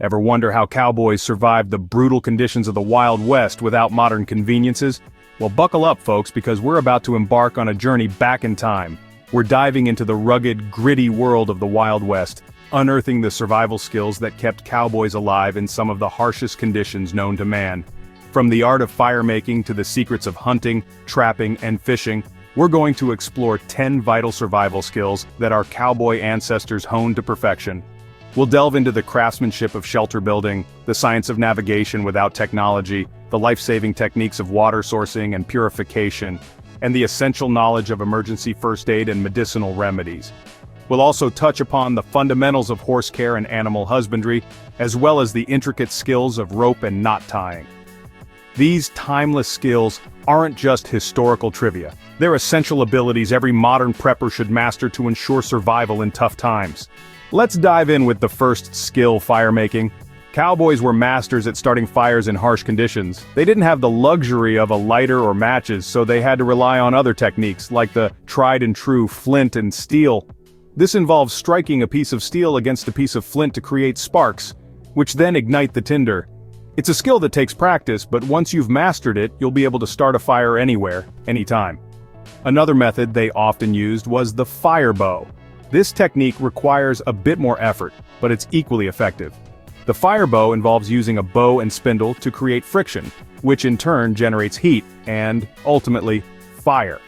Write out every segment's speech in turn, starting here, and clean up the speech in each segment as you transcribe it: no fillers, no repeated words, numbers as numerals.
Ever wonder how cowboys survived the brutal conditions of the Wild West without modern conveniences? Well, buckle up, folks, because we're about to embark on a journey back in time. We're diving into the rugged, gritty world of the Wild West, unearthing the survival skills that kept cowboys alive in some of the harshest conditions known to man. From the art of fire-making to the secrets of hunting, trapping, and fishing, we're going to explore 10 vital survival skills that our cowboy ancestors honed to perfection. We'll delve into the craftsmanship of shelter building, the science of navigation without technology, the life-saving techniques of water sourcing and purification, and the essential knowledge of emergency first aid and medicinal remedies. We'll also touch upon the fundamentals of horse care and animal husbandry, as well as the intricate skills of rope and knot tying. These timeless skills aren't just historical trivia. They're essential abilities every modern prepper should master to ensure survival in tough times. Let's dive in with the first skill, firemaking. Cowboys were masters at starting fires in harsh conditions. They didn't have the luxury of a lighter or matches, so they had to rely on other techniques, like the tried and true flint and steel. This involves striking a piece of steel against a piece of flint to create sparks, which then ignite the tinder. It's a skill that takes practice, but once you've mastered it, you'll be able to start a fire anywhere, anytime. Another method they often used was the fire bow. This technique requires a bit more effort, but it's equally effective. The fire bow involves using a bow and spindle to create friction, which in turn generates heat, and, ultimately, fire.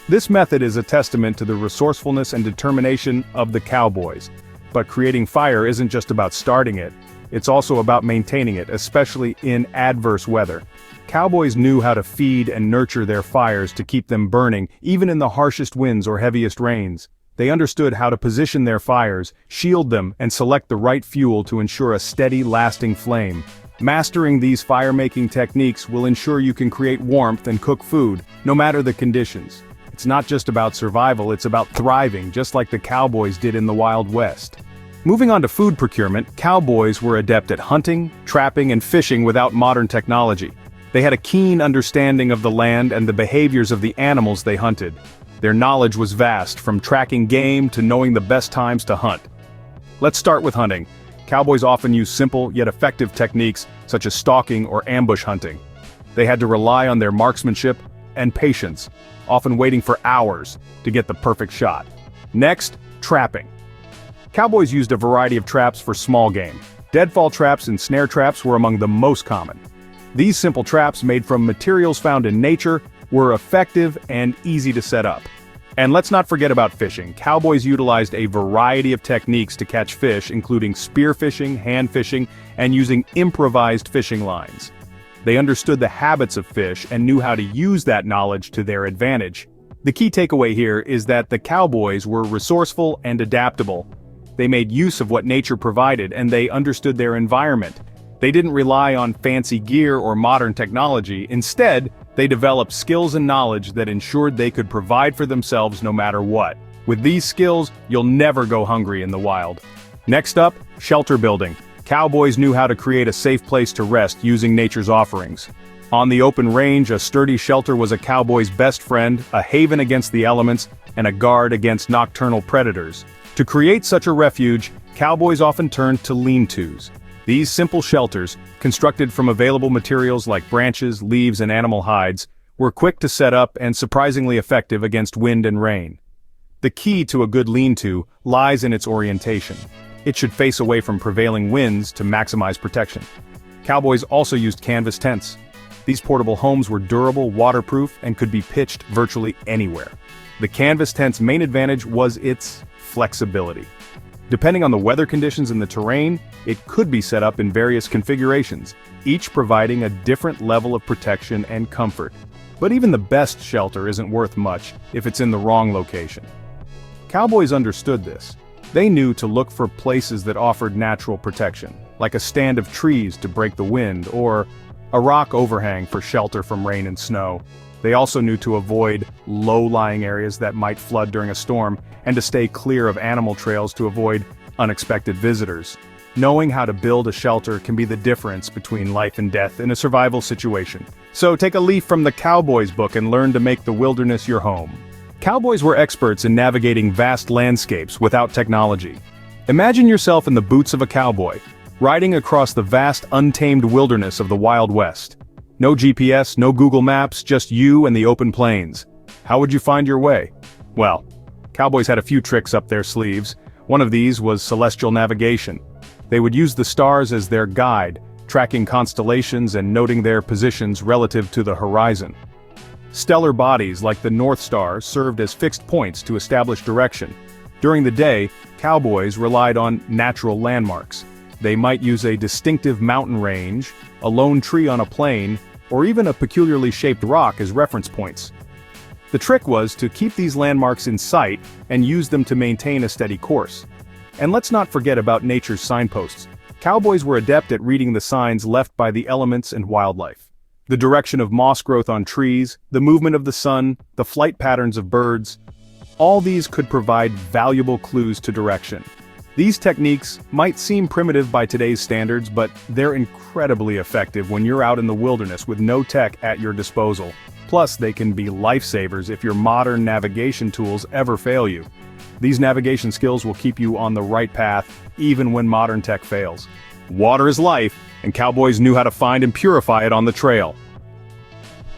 This method is a testament to the resourcefulness and determination of the cowboys. But creating fire isn't just about starting it, it's also about maintaining it, especially in adverse weather. Cowboys knew how to feed and nurture their fires to keep them burning, even in the harshest winds or heaviest rains. They understood how to position their fires, shield them, and select the right fuel to ensure a steady, lasting flame. Mastering these fire-making techniques will ensure you can create warmth and cook food, no matter the conditions. It's not just about survival, it's about thriving, just like the cowboys did in the Wild West. Moving on to food procurement, cowboys were adept at hunting, trapping, and fishing without modern technology. They had a keen understanding of the land and the behaviors of the animals they hunted. Their knowledge was vast, from tracking game to knowing the best times to hunt. Let's start with hunting. Cowboys often used simple yet effective techniques such as stalking or ambush hunting. They had to rely on their marksmanship and patience, often waiting for hours to get the perfect shot. Next, trapping. Cowboys used a variety of traps for small game. Deadfall traps and snare traps were among the most common. These simple traps, made from materials found in nature, were effective and easy to set up. And let's not forget about fishing. Cowboys utilized a variety of techniques to catch fish, including spear fishing, hand fishing, and using improvised fishing lines. They understood the habits of fish and knew how to use that knowledge to their advantage. The key takeaway here is that the cowboys were resourceful and adaptable. They made use of what nature provided, and they understood their environment. They didn't rely on fancy gear or modern technology. Instead, they developed skills and knowledge that ensured they could provide for themselves no matter what. With these skills, you'll never go hungry in the wild. Next up, shelter building. Cowboys knew how to create a safe place to rest using nature's offerings. On the open range, a sturdy shelter was a cowboy's best friend, a haven against the elements, and a guard against nocturnal predators. To create such a refuge, cowboys often turned to lean-tos. These simple shelters, constructed from available materials like branches, leaves, and animal hides, were quick to set up and surprisingly effective against wind and rain. The key to a good lean-to lies in its orientation. It should face away from prevailing winds to maximize protection. Cowboys also used canvas tents. These portable homes were durable, waterproof, and could be pitched virtually anywhere. The canvas tent's main advantage was its flexibility. Depending on the weather conditions and the terrain, it could be set up in various configurations, each providing a different level of protection and comfort. But even the best shelter isn't worth much if it's in the wrong location. Cowboys understood this. They knew to look for places that offered natural protection, like a stand of trees to break the wind, or a rock overhang for shelter from rain and snow. They also knew to avoid low-lying areas that might flood during a storm, and to stay clear of animal trails to avoid unexpected visitors. Knowing how to build a shelter can be the difference between life and death in a survival situation. So take a leaf from the Cowboys book and learn to make the wilderness your home. Cowboys were experts in navigating vast landscapes without technology. Imagine yourself in the boots of a cowboy. riding across the vast untamed wilderness of the Wild West. No GPS, no Google Maps, just you and the open plains. How would you find your way? Well, cowboys had a few tricks up their sleeves. One of these was celestial navigation. They would use the stars as their guide, tracking constellations and noting their positions relative to the horizon. Stellar bodies like the North Star served as fixed points to establish direction. During the day, cowboys relied on natural landmarks. They might use a distinctive mountain range, a lone tree on a plain, or even a peculiarly shaped rock as reference points. The trick was to keep these landmarks in sight and use them to maintain a steady course. And let's not forget about nature's signposts. Cowboys were adept at reading the signs left by the elements and wildlife. The direction of moss growth on trees, the movement of the sun, the flight patterns of birds. All these could provide valuable clues to direction. These techniques might seem primitive by today's standards, but they're incredibly effective when you're out in the wilderness with no tech at your disposal. Plus, they can be lifesavers if your modern navigation tools ever fail you. These navigation skills will keep you on the right path, even when modern tech fails. Water is life, and cowboys knew how to find and purify it on the trail.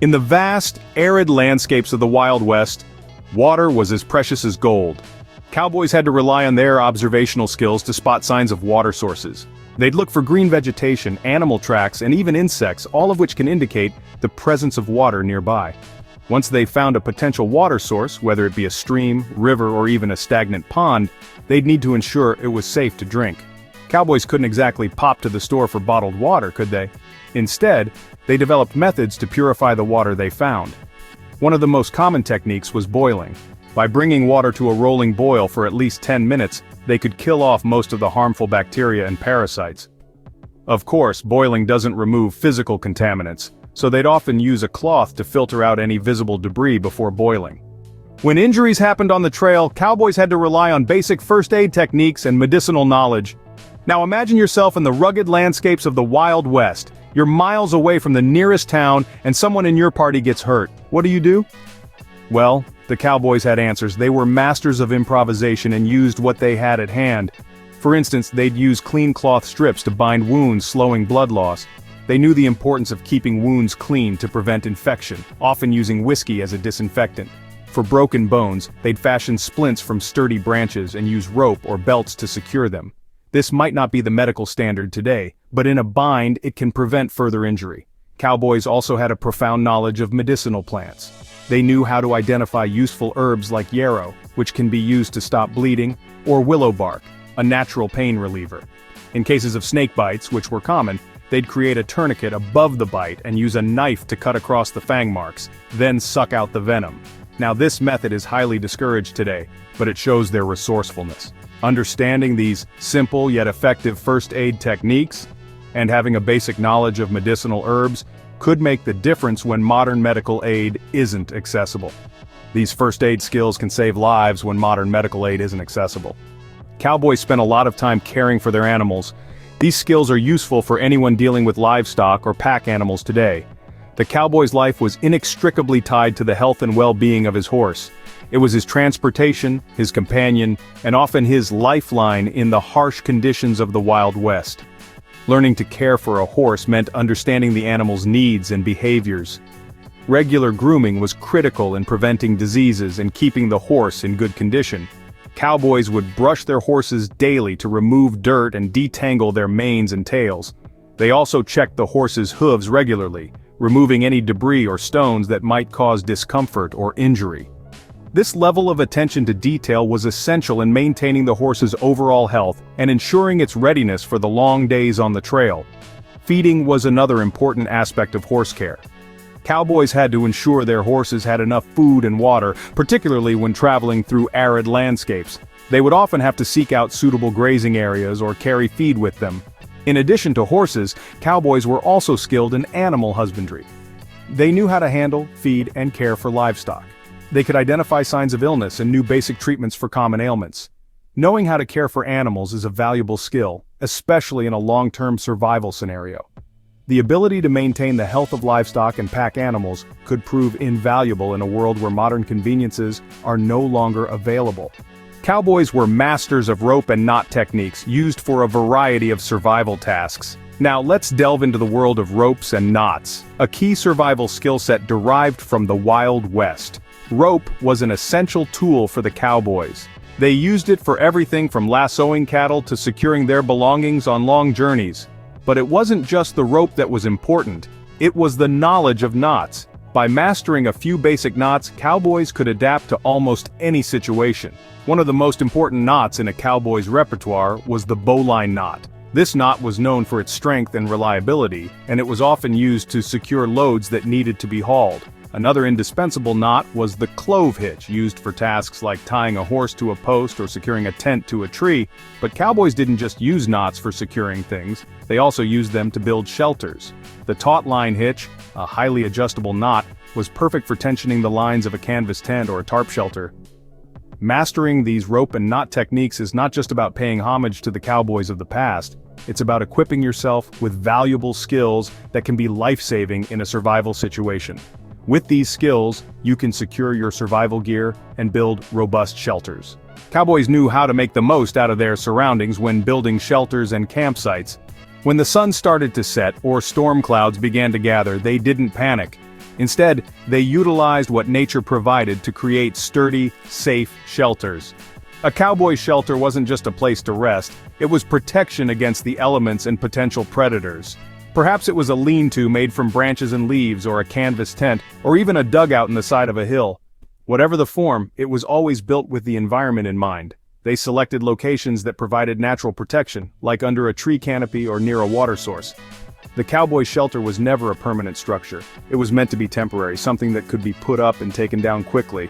In the vast, arid landscapes of the Wild West, water was as precious as gold. Cowboys had to rely on their observational skills to spot signs of water sources. They'd look for green vegetation, animal tracks, and even insects, all of which can indicate the presence of water nearby. Once they found a potential water source, whether it be a stream, river, or even a stagnant pond, they'd need to ensure it was safe to drink. Cowboys couldn't exactly pop to the store for bottled water, could they? Instead, they developed methods to purify the water they found. One of the most common techniques was boiling. By bringing water to a rolling boil for at least 10 minutes, they could kill off most of the harmful bacteria and parasites. Of course, boiling doesn't remove physical contaminants, so they'd often use a cloth to filter out any visible debris before boiling. When injuries happened on the trail, cowboys had to rely on basic first aid techniques and medicinal knowledge. Now imagine yourself in the rugged landscapes of the Wild West. You're miles away from the nearest town, and someone in your party gets hurt. What do? Well, the cowboys had answers. They were masters of improvisation and used what they had at hand. For instance, they'd use clean cloth strips to bind wounds, slowing blood loss. They knew the importance of keeping wounds clean to prevent infection, often using whiskey as a disinfectant. For broken bones, they'd fashion splints from sturdy branches and use rope or belts to secure them. This might not be the medical standard today, but in a bind it can prevent further injury. Cowboys also had a profound knowledge of medicinal plants. They knew how to identify useful herbs like yarrow, which can be used to stop bleeding, or willow bark, a natural pain reliever. In cases of snake bites, which were common, they'd create a tourniquet above the bite and use a knife to cut across the fang marks, then suck out the venom. Now this method is highly discouraged today, but it shows their resourcefulness. Understanding these simple yet effective first aid techniques, and having a basic knowledge of medicinal herbs, could make the difference when modern medical aid isn't accessible. These first aid skills can save lives when modern medical aid isn't accessible. Cowboys spent a lot of time caring for their animals. These skills are useful for anyone dealing with livestock or pack animals today. The cowboy's life was inextricably tied to the health and well-being of his horse. It was his transportation, his companion, and often his lifeline in the harsh conditions of the Wild West. Learning to care for a horse meant understanding the animal's needs and behaviors. Regular grooming was critical in preventing diseases and keeping the horse in good condition. Cowboys would brush their horses daily to remove dirt and detangle their manes and tails. They also checked the horse's hooves regularly, removing any debris or stones that might cause discomfort or injury. This level of attention to detail was essential in maintaining the horse's overall health and ensuring its readiness for the long days on the trail. Feeding was another important aspect of horse care. Cowboys had to ensure their horses had enough food and water, particularly when traveling through arid landscapes. They would often have to seek out suitable grazing areas or carry feed with them. In addition to horses, cowboys were also skilled in animal husbandry. They knew how to handle, feed, and care for livestock. They could identify signs of illness and knew basic treatments for common ailments. Knowing how to care for animals is a valuable skill, especially in a long-term survival scenario. The ability to maintain the health of livestock and pack animals could prove invaluable in a world where modern conveniences are no longer available. Cowboys were masters of rope and knot techniques used for a variety of survival tasks. Now let's delve into the world of ropes and knots, a key survival skill set derived from the Wild West. Rope was an essential tool for the cowboys. They used it for everything from lassoing cattle to securing their belongings on long journeys. But it wasn't just the rope that was important, it was the knowledge of knots. By mastering a few basic knots, cowboys could adapt to almost any situation. One of the most important knots in a cowboy's repertoire was the bowline knot. This knot was known for its strength and reliability, and it was often used to secure loads that needed to be hauled. Another indispensable knot was the clove hitch, used for tasks like tying a horse to a post or securing a tent to a tree. But cowboys didn't just use knots for securing things, they also used them to build shelters. The taut line hitch, a highly adjustable knot, was perfect for tensioning the lines of a canvas tent or a tarp shelter. Mastering these rope and knot techniques is not just about paying homage to the cowboys of the past, it's about equipping yourself with valuable skills that can be life-saving in a survival situation. With these skills, you can secure your survival gear and build robust shelters. Cowboys knew how to make the most out of their surroundings when building shelters and campsites. When the sun started to set or storm clouds began to gather, they didn't panic. Instead, they utilized what nature provided to create sturdy, safe shelters. A cowboy shelter wasn't just a place to rest, it was protection against the elements and potential predators. Perhaps it was a lean-to made from branches and leaves, or a canvas tent, or even a dugout in the side of a hill. Whatever the form, it was always built with the environment in mind. They selected locations that provided natural protection, like under a tree canopy or near a water source. The cowboy shelter was never a permanent structure. It was meant to be temporary, something that could be put up and taken down quickly.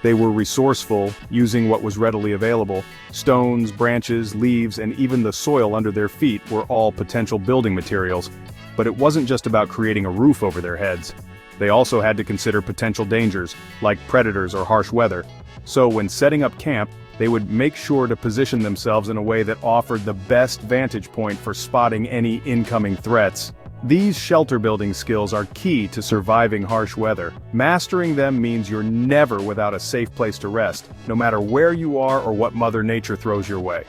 They were resourceful, using what was readily available. Stones, branches, leaves, and even the soil under their feet were all potential building materials. But it wasn't just about creating a roof over their heads. They also had to consider potential dangers, like predators or harsh weather. So when setting up camp, they would make sure to position themselves in a way that offered the best vantage point for spotting any incoming threats. These shelter-building skills are key to surviving harsh weather. Mastering them means you're never without a safe place to rest, no matter where you are or what Mother Nature throws your way.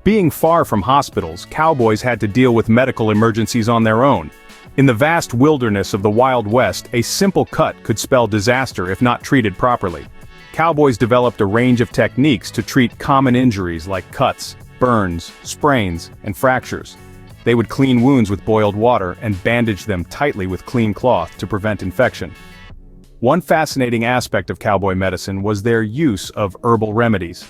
Being far from hospitals, cowboys had to deal with medical emergencies on their own. In the vast wilderness of the Wild West, a simple cut could spell disaster if not treated properly. Cowboys developed a range of techniques to treat common injuries like cuts, burns, sprains, and fractures. They would clean wounds with boiled water and bandage them tightly with clean cloth to prevent infection. One fascinating aspect of cowboy medicine was their use of herbal remedies.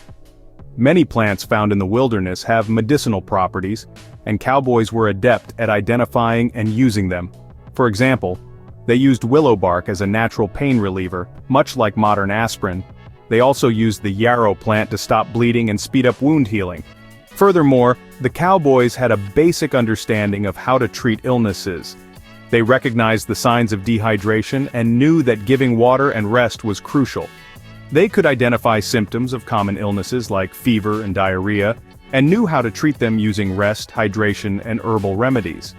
Many plants found in the wilderness have medicinal properties, and cowboys were adept at identifying and using them. For example, they used willow bark as a natural pain reliever, much like modern aspirin. They also used the yarrow plant to stop bleeding and speed up wound healing. Furthermore, the cowboys had a basic understanding of how to treat illnesses. They recognized the signs of dehydration and knew that giving water and rest was crucial. They could identify symptoms of common illnesses like fever and diarrhea, and knew how to treat them using rest, hydration, and herbal remedies.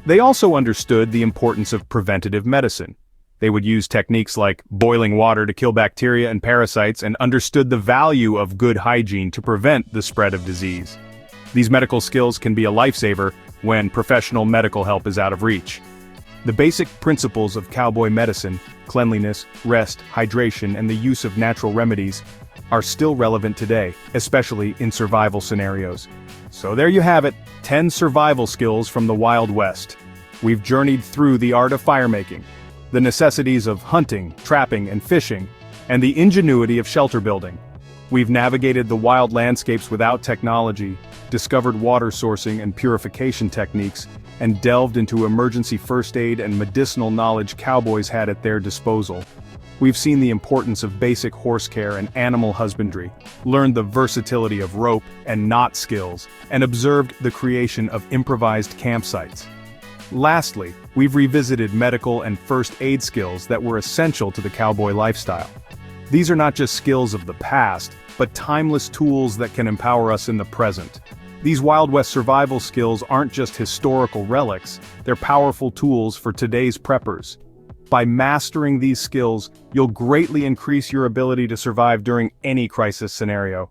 They also understood the importance of preventative medicine. They would use techniques like boiling water to kill bacteria and parasites, and understood the value of good hygiene to prevent the spread of disease. These medical skills can be a lifesaver when professional medical help is out of reach. The basic principles of cowboy medicine, cleanliness, rest, hydration, and the use of natural remedies, are still relevant today, especially in survival scenarios. So there you have it, 10 survival skills from the Wild West. We've journeyed through the art of firemaking, the necessities of hunting, trapping, and fishing, and the ingenuity of shelter building. We've navigated the wild landscapes without technology, discovered water sourcing and purification techniques, and delved into emergency first aid and medicinal knowledge cowboys had at their disposal. We've seen the importance of basic horse care and animal husbandry, learned the versatility of rope and knot skills, and observed the creation of improvised campsites. Lastly, we've revisited medical and first aid skills that were essential to the cowboy lifestyle. These are not just skills of the past, but timeless tools that can empower us in the present. These Wild West survival skills aren't just historical relics, they're powerful tools for today's preppers. By mastering these skills, you'll greatly increase your ability to survive during any crisis scenario.